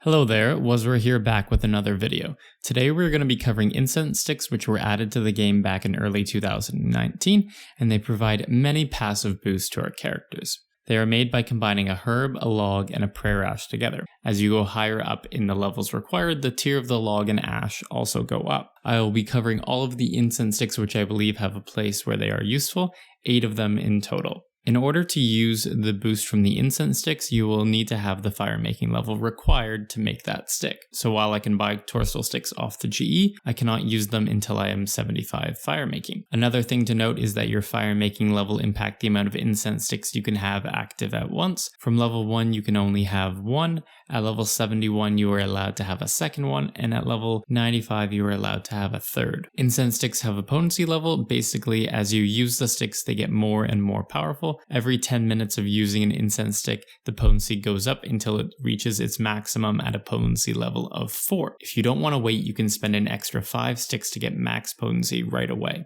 Hello there, Wazra here back with another video. Today we're going to be covering incense sticks which were added to the game back in early 2019, and they provide many passive boosts to our characters. They are made by combining a herb, a log, and a prayer ash together. As you go higher up in the levels required, the tier of the log and ash also go up. I will be covering all of the incense sticks which I believe have a place where they are useful, 8 of them in total. In order to use the boost from the incense sticks, you will need to have the fire making level required to make that stick. So while I can buy Torstol sticks off the GE, I cannot use them until I am 75 fire making. Another thing to note is that your fire making level impact the amount of incense sticks you can have active at once. From level 1 you can only have 1, at level 71 you are allowed to have a second one, and at level 95 you are allowed to have a third. Incense sticks have a potency level. Basically, as you use the sticks they get more and more powerful. Every 10 minutes of using an incense stick, the potency goes up until it reaches its maximum at a potency level of 4. If you don't want to wait, you can spend an extra 5 sticks to get max potency right away.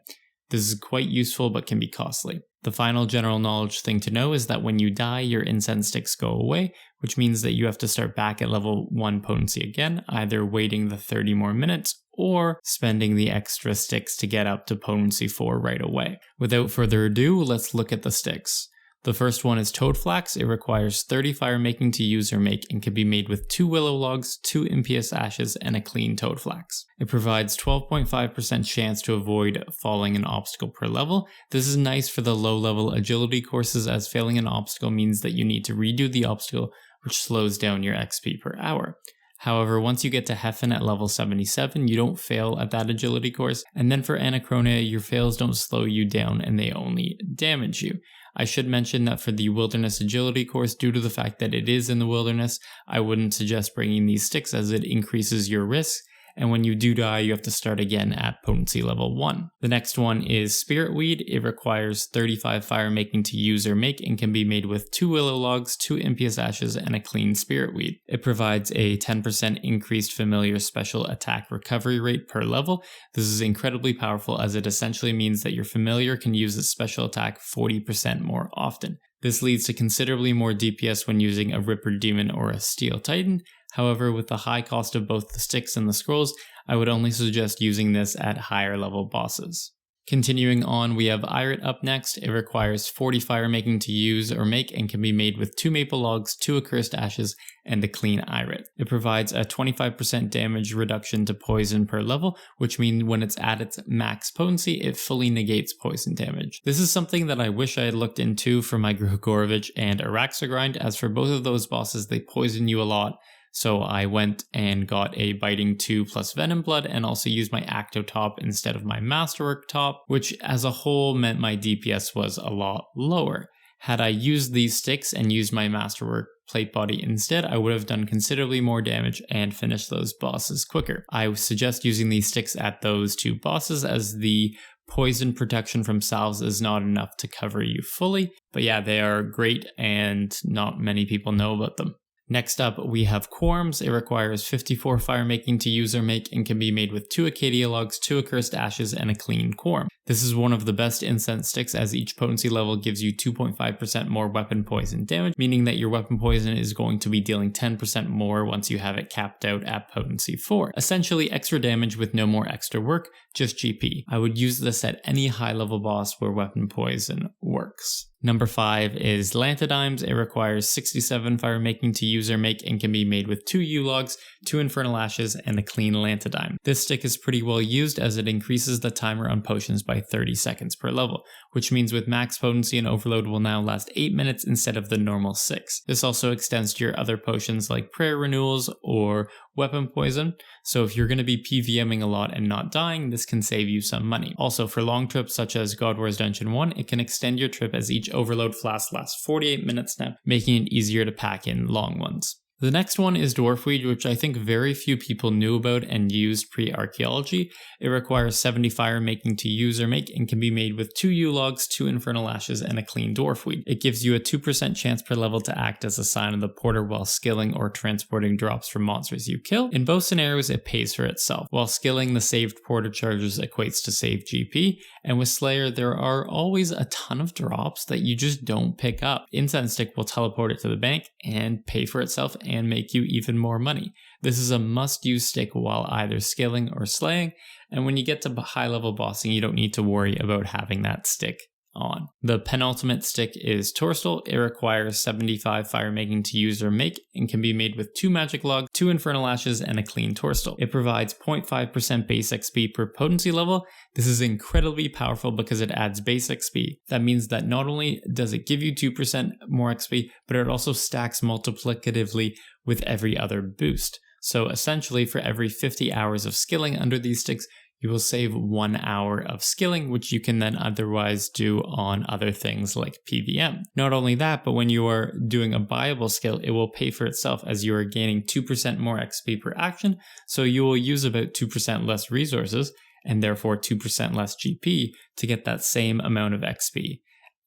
This is quite useful but can be costly. The final general knowledge thing to know is that when you die, your incense sticks go away, which means that you have to start back at level 1 potency again, either waiting the 30 more minutes or spending the extra sticks to get up to potency 4 right away. Without further ado, let's look at the sticks. The first one is Toadflax. It requires 30 fire making to use or make and can be made with 2 willow logs, 2 MPS ashes, and a clean Toadflax. It provides 12.5% chance to avoid falling an obstacle per level. This is nice for the low level agility courses, as failing an obstacle means that you need to redo the obstacle, which slows down your XP per hour. However, once you get to Heffen at level 77, you don't fail at that agility course, and then for Anachronia, your fails don't slow you down and they only damage you. I should mention that for the Wilderness Agility course, due to the fact that it is in the wilderness, I wouldn't suggest bringing these sticks as it increases your risk, and when you do die, you have to start again at potency level 1. The next one is Spirit Weed. It requires 35 fire making to use or make and can be made with 2 willow logs, 2 MPS ashes, and a clean Spirit Weed. It provides a 10% increased familiar special attack recovery rate per level. This is incredibly powerful as it essentially means that your familiar can use its special attack 40% more often. This leads to considerably more DPS when using a Ripper Demon or a Steel Titan. However, with the high cost of both the sticks and the scrolls, I would only suggest using this at higher level bosses. Continuing on, we have Irit up next. It requires 40 fire making to use or make and can be made with 2 maple logs, 2 accursed ashes, and a clean Irit. It provides a 25% damage reduction to poison per level, which means when it's at its max potency, it fully negates poison damage. This is something that I wish I had looked into for my Grugorovich and Araxa grind, as for both of those bosses, they poison you a lot. So I went and got a Biting 2 plus Venom Blood and also used my Acto Top instead of my Masterwork Top, which as a whole meant my DPS was a lot lower. Had I used these sticks and used my Masterwork Plate Body instead, I would have done considerably more damage and finished those bosses quicker. I suggest using these sticks at those 2 bosses, as the poison protection from salves is not enough to cover you fully. But yeah, they are great and not many people know about them. Next up, we have Kwuarms. It requires 54 fire making to use or make and can be made with 2 Acadia logs, 2 accursed ashes, and a clean Kwuarm. This is one of the best incense sticks, as each potency level gives you 2.5% more weapon poison damage, meaning that your weapon poison is going to be dealing 10% more once you have it capped out at potency 4. Essentially extra damage with no more extra work, just GP. I would use this at any high level boss where weapon poison works. Number 5 is Lanatadymes. It requires 67 fire making to use or make and can be made with 2 U-logs, 2 infernal ashes, and a clean Lanatadyme. This stick is pretty well used as it increases the timer on potions by 30 seconds per level, which means with max potency and overload will now last 8 minutes instead of the normal 6. This also extends to your other potions like prayer renewals or weapon poison, so if you're going to be PVMing a lot and not dying, this can save you some money. Also, for long trips such as God Wars Dungeon 1, it can extend your trip as each overload flask lasts 48 minutes now, making it easier to pack in long ones. The next one is Dwarf Weed, which I think very few people knew about and used pre-archaeology. It requires 70 fire making to use or make and can be made with 2 U-logs, 2 infernal ashes, and a clean Dwarf Weed. It gives you a 2% chance per level to act as a sign of the porter while skilling or transporting drops from monsters you kill. In both scenarios, it pays for itself. While skilling, the saved porter charges equates to saved GP, and with Slayer, there are always a ton of drops that you just don't pick up. Incense Stick will teleport it to the bank and pay for itself and make you even more money. This is a must-use stick while either skilling or slaying, and when you get to high-level bossing, you don't need to worry about having that stick on. The penultimate stick is Torstol. It requires 75 fire making to use or make and can be made with 2 magic logs, 2 infernal ashes, and a clean Torstol. It provides 0.5% base XP per potency level. This is incredibly powerful because it adds base XP. That means that not only does it give you 2% more XP, but it also stacks multiplicatively with every other boost. So essentially, for every 50 hours of skilling under these sticks, you will save 1 hour of skilling, which you can then otherwise do on other things like PVM. Not only that, but when you are doing a buyable skill, it will pay for itself as you are gaining 2% more XP per action, so you will use about 2% less resources, and therefore 2% less GP to get that same amount of XP.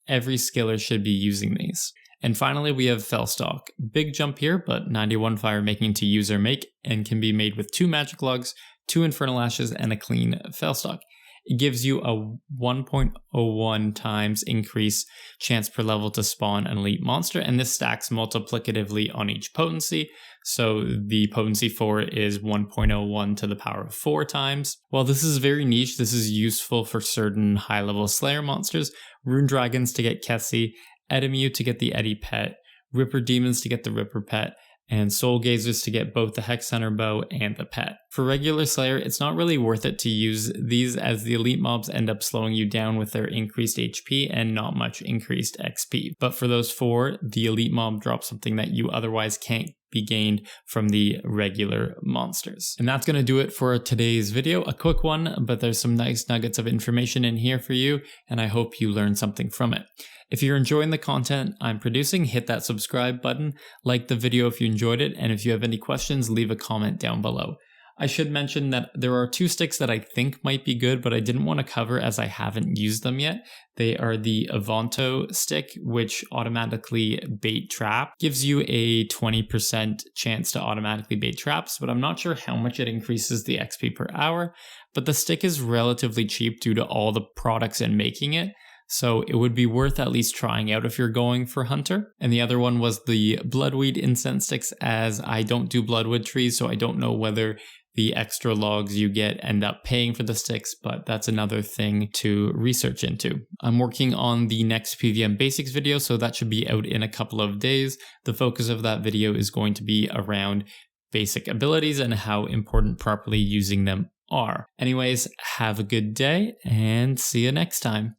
Every skiller should be using these. And finally, we have Fellstalk. Big jump here, but 91 fire making to use or make, and can be made with 2 magic logs, 2 infernal ashes, and a clean Fellstalk. It gives you a 1.01 times increase chance per level to spawn an elite monster, and this stacks multiplicatively on each potency. So the potency for it is 1.01 to the power of 4 times. While this is very niche, this is useful for certain high-level Slayer monsters, Rune Dragons to get Kessie, Edemu to get the Eddy pet, Ripper Demons to get the Ripper pet, and Soul Gazers to get both the Hex Hunter bow and the pet. For regular Slayer, it's not really worth it to use these as the elite mobs end up slowing you down with their increased HP and not much increased XP. But for those 4, the elite mob drops something that you otherwise can't be gained from the regular monsters. And that's going to do it for today's video. A quick one, but there's some nice nuggets of information in here for you, and I hope you learned something from it. If you're enjoying the content I'm producing, hit that subscribe button, like the video if you enjoyed it, and if you have any questions, leave a comment down below. I should mention that there are 2 sticks that I think might be good, but I didn't want to cover as I haven't used them yet. They are the Avanto stick, which automatically bait trap. Gives you a 20% chance to automatically bait traps, but I'm not sure how much it increases the XP per hour. But the stick is relatively cheap due to all the products in making it, so it would be worth at least trying out if you're going for Hunter. And the other one was the Bloodweed Incense sticks, as I don't do Bloodwood trees, so I don't know whether the extra logs you get end up paying for the sticks, but that's another thing to research into. I'm working on the next PVM basics video, so that should be out in a couple of days. The focus of that video is going to be around basic abilities and how important properly using them are. Anyways, have a good day and see you next time.